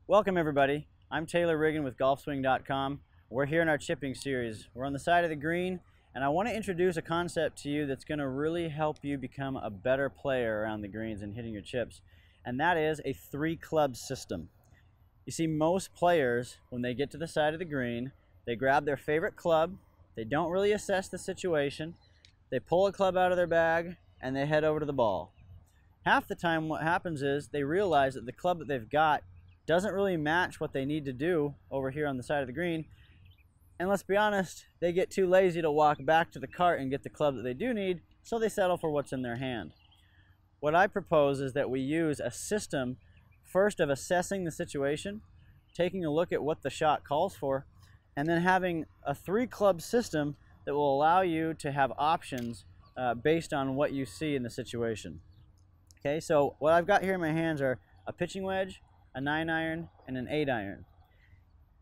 Welcome everybody. I'm Taylor Riggin with golfswing.com. We're here in our chipping series. We're on the side of the green, and I want to introduce a concept to you that's going to really help you become a better player around the greens and hitting your chips, and that is a 3-club system. You see, most players, when they get to the side of the green, they grab their favorite club, they don't really assess the situation, they pull a club out of their bag, and they head over to the ball. Half the time what happens is they realize that the club that they've got doesn't really match what they need to do over here on the side of the green, and let's be honest, they get too lazy to walk back to the cart and get the club that they do need, so they settle for what's in their hand. What I propose is that we use a system first of assessing the situation, taking a look at what the shot calls for, and then having a 3-club system that will allow you to have options based on what you see in the situation. Okay, so what I've got here in my hands are a pitching wedge, a 9-iron, and an 8-iron.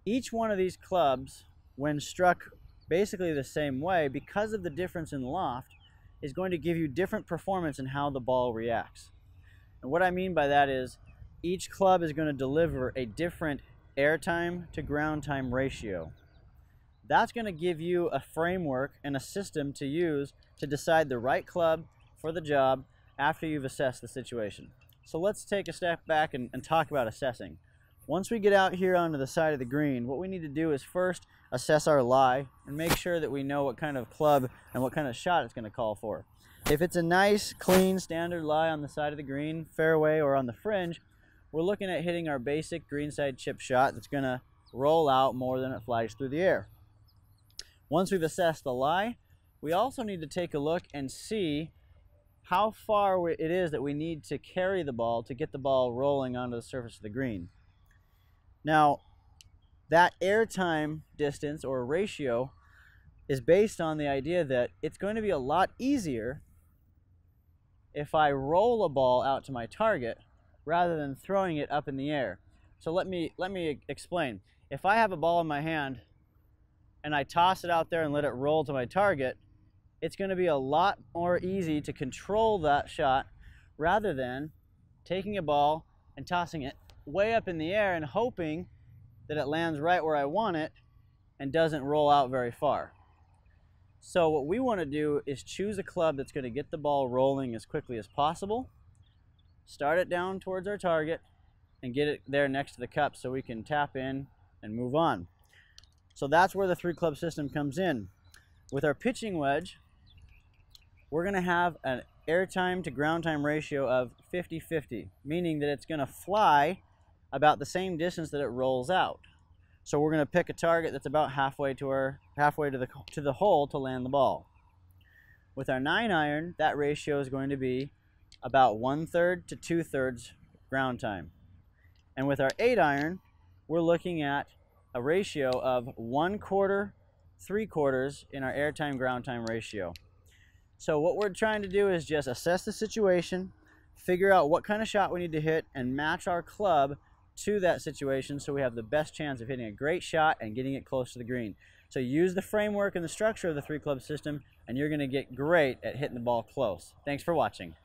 Each one of these clubs, when struck basically the same way, because of the difference in loft, is going to give you different performance in how the ball reacts. And what I mean by that is each club is going to deliver a different air time to ground time ratio. That's going to give you a framework and a system to use to decide the right club for the job after you've assessed the situation. So let's take a step back and talk about assessing. Once we get out here onto the side of the green, what we need to do is first assess our lie and make sure that we know what kind of club and what kind of shot it's going to call for. If it's a nice, clean, standard lie on the side of the green, fairway, or on the fringe, we're looking at hitting our basic greenside chip shot that's going to roll out more than it flies through the air. Once we've assessed the lie, we also need to take a look and see how far it is that we need to carry the ball to get the ball rolling onto the surface of the green. Now, that airtime distance or ratio is based on the idea that it's going to be a lot easier if I roll a ball out to my target rather than throwing it up in the air. So let me explain. If I have a ball in my hand and I toss it out there and let it roll to my target, it's going to be a lot more easy to control that shot rather than taking a ball and tossing it way up in the air and hoping that it lands right where I want it and doesn't roll out very far. So what we want to do is choose a club that's going to get the ball rolling as quickly as possible, start it down towards our target, and get it there next to the cup so we can tap in and move on. So that's where the 3-club system comes in. With our pitching wedge, we're going to have an air time to ground time ratio of 50-50, meaning that it's going to fly about the same distance that it rolls out. So we're going to pick a target that's about halfway to the hole to land the ball. With our 9-iron, that ratio is going to be about 1/3 to 2/3 ground time. And with our 8-iron, we're looking at a ratio of 1/4, 3/4 in our air time ground time ratio. So what we're trying to do is just assess the situation, figure out what kind of shot we need to hit, and match our club to that situation so we have the best chance of hitting a great shot and getting it close to the green. So use the framework and the structure of the 3-club system, and you're going to get great at hitting the ball close. Thanks for watching.